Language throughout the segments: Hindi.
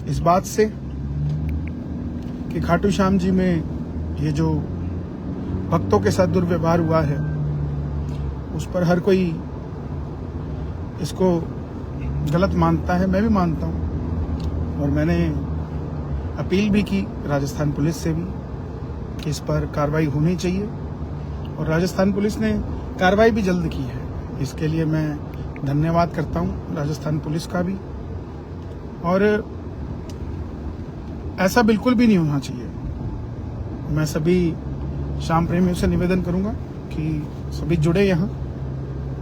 इस बात से कि खाटू श्याम जी में ये जो भक्तों के साथ दुर्व्यवहार हुआ है उस पर हर कोई इसको गलत मानता है, मैं भी मानता हूँ। और मैंने अपील भी की राजस्थान पुलिस से भी कि इस पर कार्रवाई होनी चाहिए, और राजस्थान पुलिस ने कार्रवाई भी जल्द की है। इसके लिए मैं धन्यवाद करता हूँ राजस्थान पुलिस का भी। और ऐसा बिल्कुल भी नहीं होना चाहिए। मैं सभी श्याम प्रेमियों से निवेदन करूंगा कि सभी जुड़े यहाँ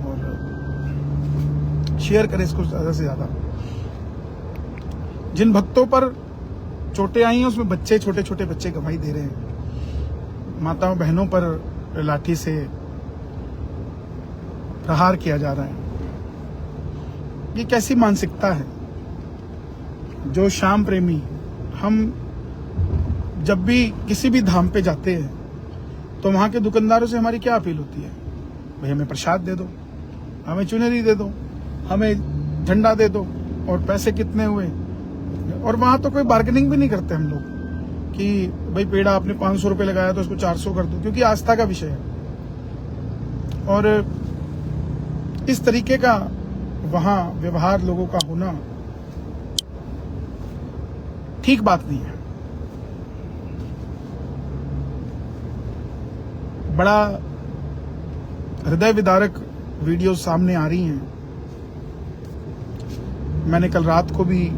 और शेयर करें इसको ज़्यादा से ज़्यादा। जिन भक्तों पर चोटें आई हैं उसमें बच्चे, छोटे छोटे बच्चे गवाही दे रहे हैं। माताओं बहनों पर लाठी से प्रहार किया जा रहा है। ये कैसी मानसिकता है? जो श्याम प्रेमी, हम जब भी किसी भी धाम पे जाते हैं तो वहाँ के दुकानदारों से हमारी क्या अपील होती है? भाई हमें प्रसाद दे दो, हमें चुनरी दे दो, हमें झंडा दे दो, और पैसे कितने हुए। और वहाँ तो कोई बार्गेनिंग भी नहीं करते हम लोग कि भाई पेड़ा आपने 500 रुपये लगाया तो उसको 400 कर दो, क्योंकि आस्था का विषय है। और इस तरीके का वहाँ व्यवहार लोगों का होना ठीक बात नहीं है। बड़ा हृदय विदारक वीडियो सामने आ रही हैं। मैंने कल रात को भी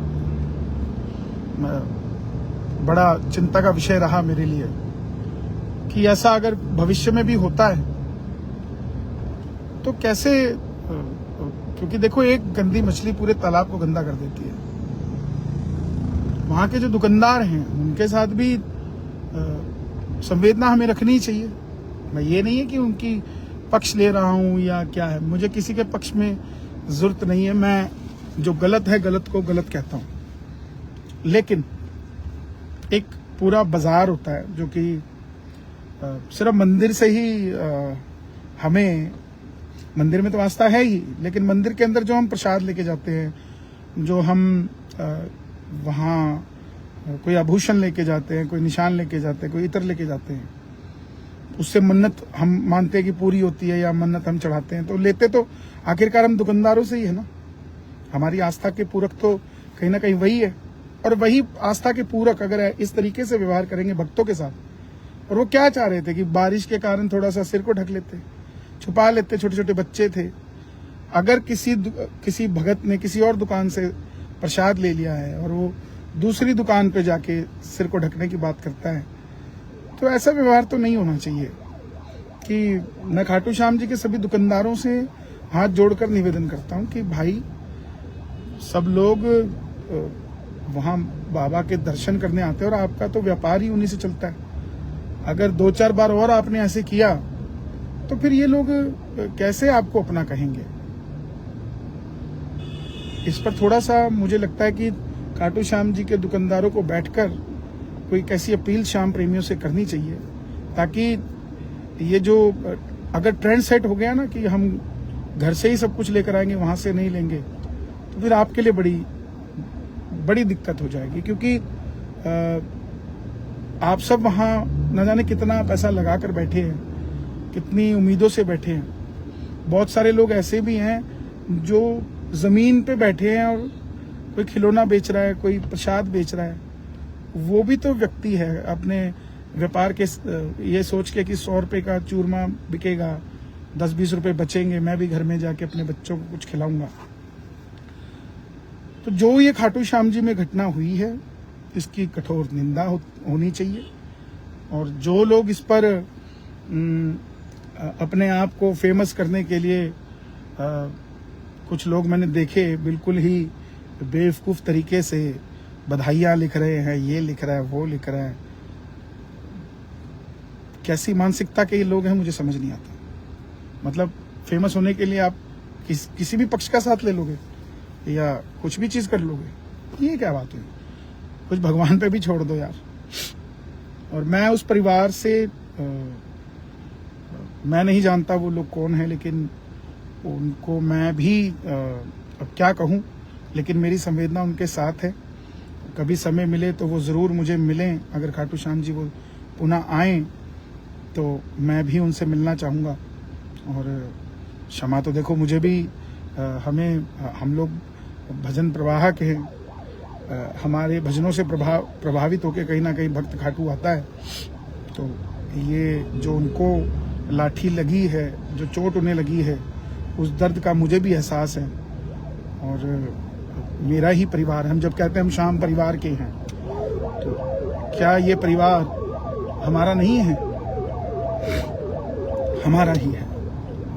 बड़ा चिंता का विषय रहा मेरे लिए कि ऐसा अगर भविष्य में भी होता है तो कैसे, क्योंकि देखो एक गंदी मछली पूरे तालाब को गंदा कर देती है। वहां के जो दुकानदार हैं उनके साथ भी संवेदना हमें रखनी चाहिए। मैं ये नहीं है कि उनकी पक्ष ले रहा हूं या क्या है, मुझे किसी के पक्ष में जरूरत नहीं है। मैं जो गलत है गलत को गलत कहता हूं, लेकिन एक पूरा बाजार होता है जो कि सिर्फ मंदिर से ही हमें, मंदिर में तो आस्था है ही, लेकिन मंदिर के अंदर जो हम प्रसाद लेके जाते हैं, जो हम वहाँ कोई आभूषण लेके जाते हैं, कोई निशान लेके जाते हैं, कोई इत्र लेके जाते हैं, उससे मन्नत हम मानते हैं कि पूरी होती है या मन्नत हम चढ़ाते हैं, तो लेते तो आखिरकार हम दुकानदारों से ही है ना। हमारी आस्था के पूरक तो कहीं ना कहीं वही है, और वही आस्था के पूरक अगर इस तरीके से व्यवहार करेंगे भक्तों के साथ। और वो क्या चाह रहे थे कि बारिश के कारण थोड़ा सा सिर को ढक लेते, छुपा लेते, छोटे छोटे बच्चे थे। अगर किसी भगत ने किसी और दुकान से प्रसाद ले लिया है और वो दूसरी दुकान पे जाके सिर को ढकने की बात करता है, तो ऐसा व्यवहार तो नहीं होना चाहिए। कि मैं खाटू श्याम जी के सभी दुकानदारों से हाथ जोड़कर निवेदन करता हूं कि भाई सब लोग वहां बाबा के दर्शन करने आते हैं और आपका तो व्यापार ही उन्हीं से चलता है। अगर 2-4 बार और आपने ऐसे किया तो फिर ये लोग कैसे आपको अपना कहेंगे? इस पर थोड़ा सा मुझे लगता है कि खाटू श्याम जी के दुकानदारों को बैठकर कोई कैसी अपील श्याम प्रेमियों से करनी चाहिए, ताकि ये जो अगर ट्रेंड सेट हो गया ना कि हम घर से ही सब कुछ लेकर आएंगे, वहां से नहीं लेंगे, तो फिर आपके लिए बड़ी दिक्कत हो जाएगी। क्योंकि आप सब वहां न जाने कितना पैसा लगाकर बैठे हैं, कितनी उम्मीदों से बैठे हैं। बहुत सारे लोग ऐसे भी हैं जो जमीन पे बैठे हैं और कोई खिलौना बेच रहा है, कोई प्रसाद बेच रहा है। वो भी तो व्यक्ति है, अपने व्यापार के ये सोच के कि 100 रुपये का चूरमा बिकेगा, 10-20 रुपये बचेंगे, मैं भी घर में जाके अपने बच्चों को कुछ खिलाऊंगा। तो जो ये खाटू श्याम जी में घटना हुई है, इसकी कठोर निंदा होनी चाहिए। और जो लोग इस पर अपने आप को फेमस करने के लिए कुछ लोग मैंने देखे बिल्कुल ही बेवकूफ़ तरीके से बधाइयाँ लिख रहे हैं, ये लिख रहा है, वो लिख रहा है। कैसी मानसिकता के ये लोग हैं मुझे समझ नहीं आता। मतलब फेमस होने के लिए आप किसी भी पक्ष का साथ ले लोगे या कुछ भी चीज़ कर लोगे, ये क्या बात हुई? कुछ भगवान पे भी छोड़ दो यार। और मैं उस परिवार से मैं नहीं जानता वो लोग कौन है, लेकिन उनको मैं भी अब क्या कहूँ, लेकिन मेरी संवेदना उनके साथ है। कभी समय मिले तो वो ज़रूर मुझे मिलें। अगर खाटू श्याम जी वो पुनः आएँ तो मैं भी उनसे मिलना चाहूँगा। और क्षमा तो देखो मुझे भी, हम लोग भजन प्रवाह के हैं, हमारे भजनों से प्रभावित होकर कहीं ना कहीं भक्त खाटू आता है। तो ये जो उनको लाठी लगी है, जो चोट उन्हें लगी है, उस दर्द का मुझे भी एहसास है। और मेरा ही परिवार, हम जब कहते हैं हम श्याम परिवार के हैं, तो क्या ये परिवार हमारा नहीं है? हमारा ही है।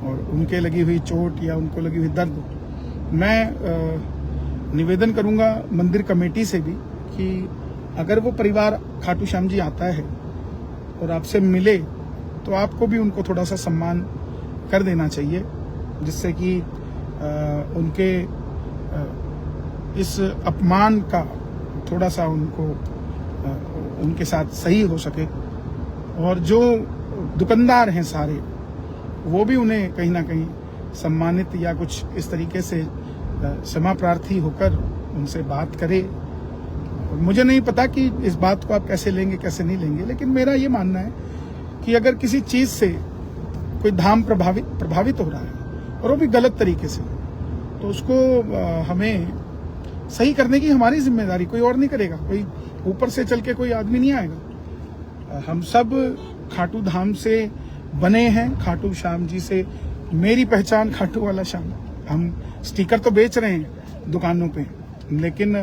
और उनके लगी हुई चोट या उनको लगी हुई दर्द, मैं निवेदन करूंगा मंदिर कमेटी से भी कि अगर वो परिवार खाटू श्याम जी आता है और आपसे मिले तो आपको भी उनको थोड़ा सा सम्मान कर देना चाहिए, जिससे कि उनके इस अपमान का थोड़ा सा उनके साथ सही हो सके। और जो दुकानदार हैं सारे, वो भी उन्हें कहीं ना कहीं सम्मानित या कुछ इस तरीके से क्षमा प्रार्थी होकर उनसे बात करे। मुझे नहीं पता कि इस बात को आप कैसे लेंगे कैसे नहीं लेंगे, लेकिन मेरा ये मानना है कि अगर किसी चीज से कोई धाम प्रभावित हो रहा है और वो भी गलत तरीके से, तो उसको हमें सही करने की हमारी जिम्मेदारी, कोई और नहीं करेगा। कोई ऊपर से चल के कोई आदमी नहीं आएगा। हम सब खाटू धाम से बने हैं, खाटू श्याम जी से। मेरी पहचान खाटू वाला श्याम। हम स्टिकर तो बेच रहे हैं दुकानों पे, लेकिन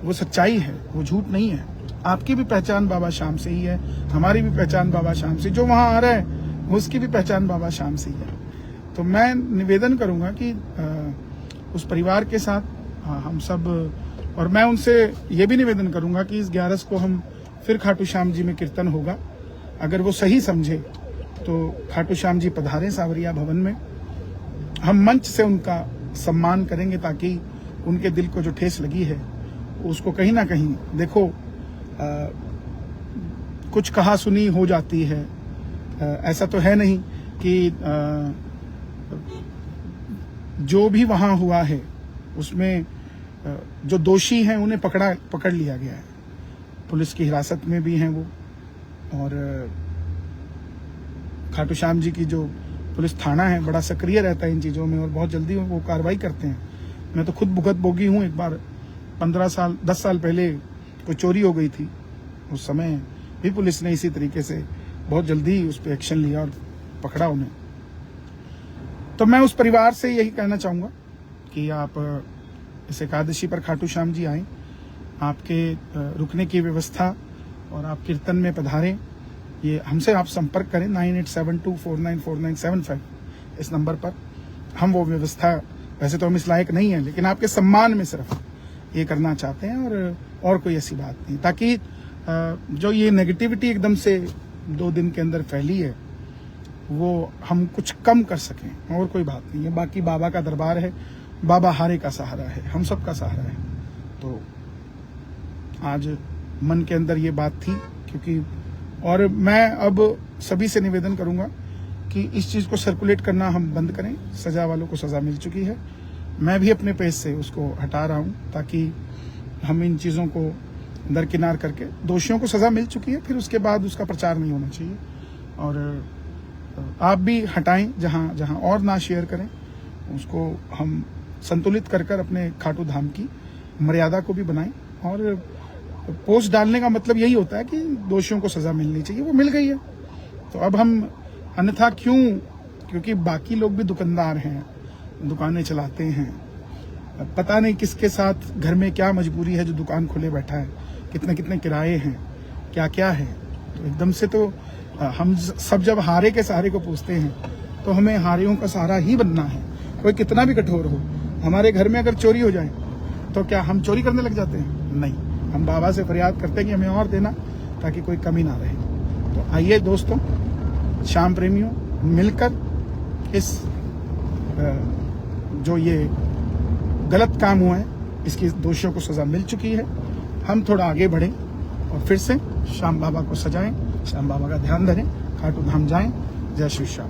वो सच्चाई है, वो झूठ नहीं है। आपकी भी पहचान बाबा श्याम से ही है, हमारी भी पहचान बाबा श्याम से। जो वहां आ रहा है उसकी भी पहचान बाबा श्याम से ही है। तो मैं निवेदन करूंगा कि उस परिवार के साथ हम सब, और मैं उनसे ये भी निवेदन करूंगा कि इस 11 को हम फिर खाटू श्याम जी में कीर्तन होगा। अगर वो सही समझे तो खाटू श्याम जी पधारें सावरिया भवन में। हम मंच से उनका सम्मान करेंगे ताकि उनके दिल को जो ठेस लगी है उसको कहीं ना कहीं, देखो कुछ कहा सुनी हो जाती है। ऐसा तो है नहीं कि जो भी वहां हुआ है उसमें जो दोषी हैं उन्हें पकड़ लिया गया है। पुलिस की हिरासत में भी हैं वो। और खाटू श्याम जी की जो पुलिस थाना है बड़ा सक्रिय रहता है इन चीज़ों में और बहुत जल्दी वो कार्रवाई करते हैं। मैं तो खुद भुगत भोगी हूँ। एक बार 10 साल पहले कोई चोरी हो गई थी, उस समय भी पुलिस ने इसी तरीके से बहुत जल्दी उस पर एक्शन लिया और पकड़ा उन्हें। तो मैं उस परिवार से यही कहना चाहूँगा कि आप इस एकादशी पर खाटू श्याम जी आएँ, आपके रुकने की व्यवस्था और आप कीर्तन में पधारें। ये हमसे आप संपर्क करें 9872494975 इस नंबर पर। हम वो व्यवस्था, वैसे तो हम इस लायक नहीं है, लेकिन आपके सम्मान में सिर्फ ये करना चाहते हैं और कोई ऐसी बात नहीं, ताकि जो ये नेगेटिविटी एकदम से 2 दिन के अंदर फैली है वो हम कुछ कम कर सकें, और कोई बात नहीं है। बाकी बाबा का दरबार है, बाबा हारे का सहारा है, हम सब का सहारा है। तो आज मन के अंदर ये बात थी, क्योंकि और मैं अब सभी से निवेदन करूंगा कि इस चीज़ को सर्कुलेट करना हम बंद करें। सजा वालों को सजा मिल चुकी है, मैं भी अपने पेज से उसको हटा रहा हूं ताकि हम इन चीज़ों को दरकिनार करके, दोषियों को सजा मिल चुकी है, फिर उसके बाद उसका प्रचार नहीं होना चाहिए। और आप भी हटाएं, जहां जहां और ना शेयर करें, उसको हम संतुलित कर अपने खाटू धाम की मर्यादा को भी बनाएं। और पोस्ट डालने का मतलब यही होता है कि दोषियों को सजा मिलनी चाहिए, वो मिल गई है। तो अब हम अन्यथा क्यों, क्योंकि बाकी लोग भी दुकानदार हैं, दुकानें चलाते हैं, पता नहीं किसके साथ घर में क्या मजबूरी है जो दुकान खोले बैठा है, कितने कितने किराए हैं, क्या क्या है। तो एकदम से तो हम सब जब हारे के सहारे को पूछते हैं तो हमें हारियों का सहारा ही बनना है, कोई कितना भी कठोर हो। हमारे घर में अगर चोरी हो जाए तो क्या हम चोरी करने लग जाते हैं? नहीं, हम बाबा से फरियाद करते हैं कि हमें और देना ताकि कोई कमी ना रहे। तो आइए दोस्तों, श्याम प्रेमियों, मिलकर इस जो ये गलत काम हुआ है इसकी दोषियों को सजा मिल चुकी है, हम थोड़ा आगे बढ़ें और फिर से श्याम बाबा को सजाएं, श्याम बाबा का ध्यान धरें, खाटू धाम जाएं। जय श्री श्याम।